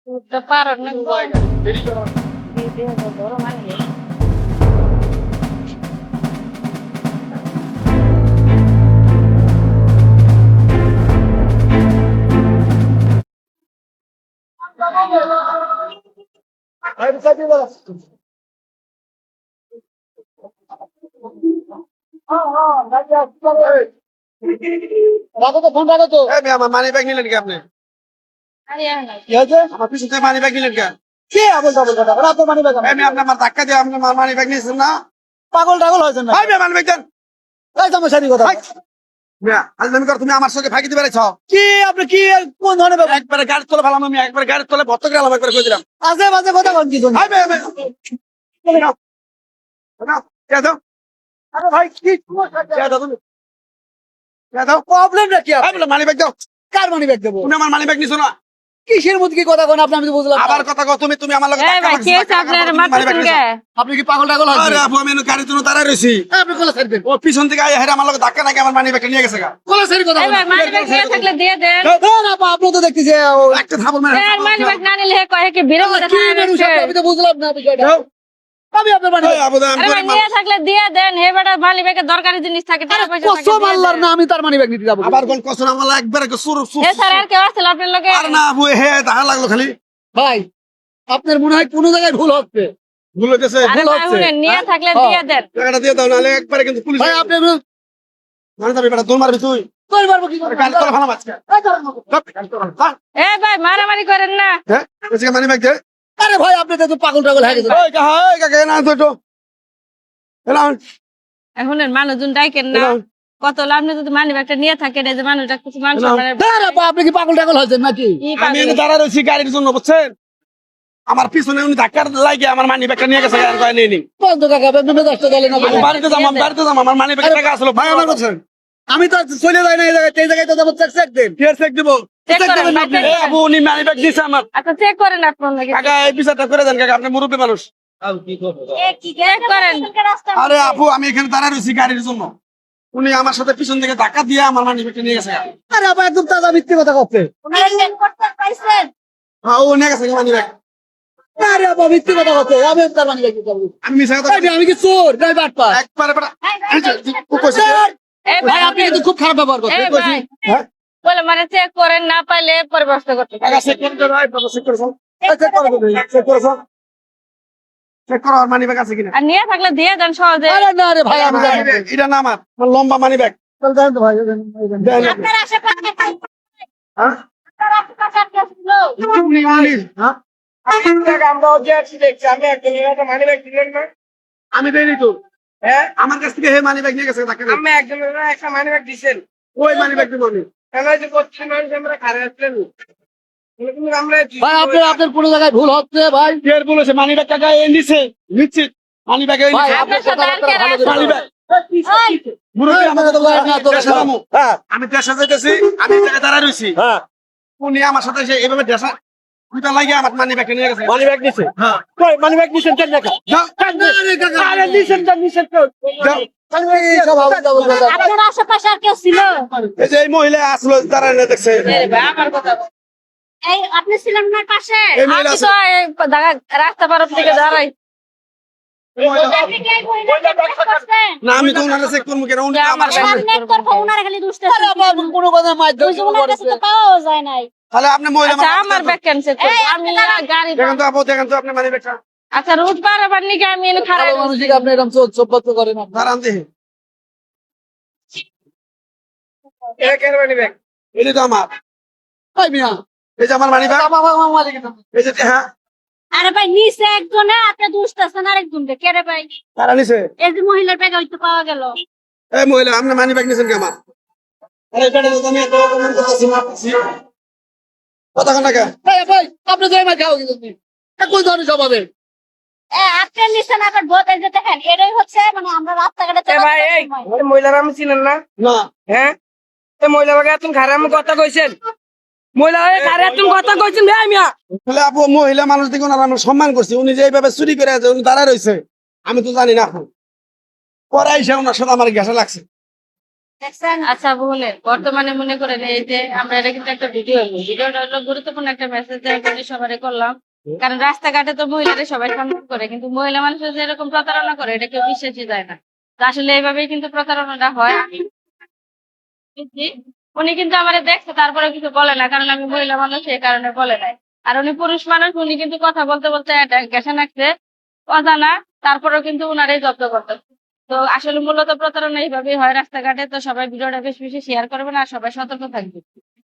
উঠতে পারো না গো। দিদি ধরো মানে রাখো তো, ফোন রাখো তো। আমার মানি ব্যাগ নিলেন কি আপনি? আরে না কি হয়েছে? আমার পিছন থেকে মানি ব্যাগ নিলেন কেন? কে আবল তাবল কথা? ওরা তো মানি ব্যাগ আমি আপনার আমার ধাক্কা দিয়ে আপনি মানি ব্যাগ নিয়েছেন না? পাগল টাগল হয়েছেন না? ভাই মানি ব্যাগ দেন। এই তামাশারি কথা। আজ আমি তুমি আমার সঙ্গে ফাঁকি দিবে রেছ। কি আপনি কি কোন ধরনের ব্যাপার? একবারে গাড়ি তোলে ফেলাম, আমি একবারে গাড়ি তোলে ভর্ত গেলাম, একবারে করে দিলাম। আজে বাজে কথা বলেন কি জন্য? ভাই ভাই ভাই কে দাও? আরে ভাই কি সমস্যা? কে দাও তুমি? কে দাও? প্রবলেমটা কি ভাই আপনার? বলে মানি ব্যাগ দাও। কার মানি ব্যাগ দেবো? তুমি আমার মানি ব্যাগ নিছো না? কিসের মধ্যে কি কথা কোন আপনি? আমি তো বুঝলাম না। আবার কথা কও, তুমি আমার লগে এই ধাক্কা ভাই মারছো, কে ধাক্কা আপনার মারছো, তুমি money bag মারতেছেন নিছো। কে? আপনি কি পাগল টাগল আরে হয়েছেন? আপু আমি গাড়ির জন্য দাঁড়ায় রয়েছি। আপনি কোলা ছাড়বেন? ও পিছন থেকে আয় হেরে আমার লগে ধাক্কা নাকি আমার মানি ব্যাগটা নিয়ে গেছে গা। কোলা ছাড়ি কথা এই ভাই বলেন। মানি ব্যাগ নিয়ে থাকলে দিয়ে দেন। না আপনি তো দেখতেছি একটা থাপড় মেরে এর মানি ব্যাগ না নিলে হে কয় কি বিরে মধ্যে কি মানুষ আপনি? আমি তো বুঝলাম না বিষয়টা। দাও। আমি আপনার মানি এই আবু আমি আরে ভাই গরিব নিয়ে মানুষ। থাকলে দিয়ে দেন। হে বেটা মানি ব্যাগে দরকারি জিনিস থাকে টাকা পয়সা থাকে কসম দিয়ে আল্লাহর দেন। না আমি তার মানি ব্যাগ নিতে যাবো। আবার কোন কসম আমার একবারে সুর সুর। হে স্যার আর কেউ আসছিল আপনার লগে? আর না আপু হে দেখা লাগলো খালি। ভাই আপনার মনে হয় কোনো জায়গায় ভুল হচ্ছে। ভুল হইতেছে। আরে ভুল ভাই হচ্ছে। শুনেন নিয়ে থাকলে হ্যাঁ। দিয়ে দেন। টাকাটা দিয়ে দাও নাহলে একবারে কিন্তু পুলিশ ভাই আপনি মানে যাবি বেটা দৌড় মারবি তুই। কই মারবো কি করে? গাড়ি তোলা ফেলাম আজকে। এ ভাই মারামারি করেন না। হ্যাঁ আজকে মানি ব্যাগ দে। আরে ভাই আপনি তো পাগল টাগল হয়ে গেছেন। ওই কাকা না তো একটু এলাম এখন মানুষজন ডাইকেন না। এলাম। কত লাভ নেই যদি মানি ব্যাগটা নিয়ে থাকেন এই যে মানুষটা কিছু মানুষ না। মানে আরে বাপ, আপনি কি পাগল টাগল হয়েছেন নাকি? কি আমি পাগল। এনে দাঁড়ায় রয়েছি গাড়ির জন্য বুঝছেন। আমার পিছনে উনি ধাক্কা লাগে আমার মানি ব্যাগটা নিয়ে গেছে আর কয় নেই নি। বন্ধ কাকা আপনি মেজাজটা গেলেন না। আমি বাড়িতে যাম আমার মানি ব্যাগের টাকা আসলো ভাই আমার বলছেন। আমি তো চলে যাই না এই জায়গায়, এই জায়গায় তো যাবো চেক দেন। কি চেক দিব? চেক করেন দেবেন ভাই, আপনি। চেক এ করেন। আপু উনি মানি ব্যাগ দিছে আমার। আচ্ছা চেক করেন আপনার লাগে কাকা এই বিচারটা করে দেন কাকা, আপনি মুরব্বী মানুষ। চেক করেন। আরে আপু আমি এখানে দাঁড়ায় রয়েছি গাড়ির জন্য, উনি আমার সাথে পিছন থেকে ধাক্কা দিয়ে আমার মানি ব্যাগটা নিয়ে গেছে। আরে আপা একদম তাজা মিথ্যে কথা করছে। হ্যাঁ ও নিয়ে গেছে মানি ব্যাগ। আরে আপা মিথ্যে কথা করছে। আমি তার মানি ব্যাগ দিতে পারবো। আমি মিছা কথা এই আমি কি চোর নাই বাটপা? একবারে বেটা এই যে ও কইছে যে, এই ভাই আপনি কিন্তু খুব খারাপ ব্যবহার করছেন। এই ভাই হ্যাঁ বলে মানে চেক করেন না পাইলে পরে ব্যবস্থা করতে কাকা চেক করে দাও, এই বাবা চেক করে দাও। চেক করে দাও, চেক করে দাও। চেক করো আর মানি ব্যাগ আছে কিনা। আর নিয়ে থাকলে দিয়ে দেন সহজে। আরে না রে ভাই আমি জানি না। এটা না আমার লম্বা মানি ব্যাগ। চল দেন তো ভাই, দেন, দেন। দেন আপনার আশেপাশে হ্যাঁ আপনার আশেপাশে আর কেউ ছিল? উনি পুলিশ হ্যাঁ আমি দেইনি তো। হ্যাঁ আমার কাছ থেকে হে মানি ব্যাগ নিয়ে গেছে ধাক্কা দিয়ে। আমি একজনের একটা মানি ব্যাগ দিছেন ওই মানি ব্যাগ দিব আমি। কেন যে পশ্চিম মানুষ আমরা খারাপ আসলেন আমরা ভাই আপনার কোনো জায়গায় ভুল হচ্ছে ভাই। ফের বলেছে মানি ব্যাগ কাকা এ নিছে নিশ্চিত মানি ব্যাগ এই ভাই নিছে। আপনার সাথে আর কথাবার্তা কে ভালো আছে? করে মানি বলুন। ব্যাগ মুরব্বী এই, আমাকে তো না, না, তো দেশে যাবো। হ্যাঁ আমি দেশে যাইতেছি, আমি এই জায়গায় দাঁড়ায় রইছি। হ্যাঁ উনি আমার সাথে এসে এইভাবে দেশে দুইটা লাগে আমার মানি ব্যাগটা নিয়ে গেছে। মানি ব্যাগ নিছে। হ্যাঁ কই মানি ব্যাগ নিছেন কেন দেখা? যাও, আরে নিছেন তো নিছেন তো। যাও। এই সব আবল তাবল কথা। আপনার আশেপাশে আর কেউ ছিল? এই যে এই মহিলা আসলো দাঁড়ায় না দেখছে। আমার কথা এই আপনি ছিলেন না পাশে? এই মহিলা আমি তো এই রাস্তা পার থেকে দাঁড়াই। এই মহিলা- আপনি কি এই মহিলাকে চেক করছেন? না আমি তো ওনারা চেক করবো কেন, উনি যে আমার আমার সামনে। নেট করবো উনারা খালি দুষ্টামি আরে আপা আপনি কোনো কথা মাধ্যম উনার কাছে তো পাওয়াও যায় নাই। তাহলে আপনি মহিলা আচ্ছা মানুষ আমার ব্যাগ ক্যান্সেল করবো আমি গাড়ি দেখেন তো আপু, দেখেন তো আপনি মানি ব্যাগটা আচ্ছা রুট পার আবার নিকে আমি এনে খারাপ খারাপ মানুষকে আপনি এরকম চোপবাচ্য করেন আপনি। দাঁড়ান দেখি। এটা কেন মানি ব্যাগ এই তো আমার, ভাই মিয়া এই যে আমার মানি ব্যাগ, আমার মালিক না। এই যে হ্যাঁ আরে ভাই নিচে একজনে আপনি দুষ্টাছেন আরেকজনকে কে রে ভাই তারা নিছে। এই যে মহিলার ব্যাগ হয়তো পাওয়া গেল এই মহিলা আপনি মানি ব্যাগ নিছেন কি আমার? আরে বেটা তো আমি এত কমেন্ট করতেছি না করছি। কথা কোন টাকা? ভাই ভাই আপনি তো আমার খাওয়া গেছেন কোন ধরনের স্বভাবের? আপনি নিচে আবার বোধ এই যে দেখেন এটাই হচ্ছে মানে আমরা রাস্তাঘাটে এ ভাই এই ওই মহিলার আমি চিনেন না না হ্যাঁ এই মহিলা ভাগে তুমি খারাপ কথা কইছেন মহিলা ভাগে খারাপ তুমি কথা কইছেন ভাই মিয়া তাহলে আপু মহিলা মানুষ দেখুন ওনারা আমরা সম্মান করছি, উনি যে এইভাবে চুরি করে আছে উনি দাঁড়ায় রয়েছে আমি তো জানি না এখন পরে এসে ওনার সাথে আমার ঘেঁষা লাগছে। দেখছেন আচ্ছা বলেন, বর্তমানে মনে করেন এই যে আমরা এটা কিন্তু একটা ভিডিওটা হলো গুরুত্বপূর্ণ একটা মেসেজ দেওয়ার জন্য সবারই করলাম। কারণ রাস্তাঘাটে তো মহিলারা সবাই সম্মান করে, কিন্তু মহিলা মানুষের যে এরকম প্রতারণা করে এটা কেউ বিশ্বাসই যায় না। তো আসলে এইভাবেই কিন্তু প্রতারণাটা হয়। আমি বুঝছি, উনি কিন্তু আমারে দেখছে তারপরে কিছু বলে না, কারণ আমি মহিলা মানুষ এই কারণে বলে নাই। আর উনি পুরুষ মানুষ, উনি কিন্তু কথা বলতে বলতে গেছে নাকছে অজানা, তারপরেও কিন্তু উনারাই জব্দ করতে। তো আসলে মূলত প্রতারণা এইভাবেই হয় রাস্তাঘাটে। তো সবাই ভিডিওটা বেশি বেশি শেয়ার করবেন আর সবাই সতর্ক থাকবে।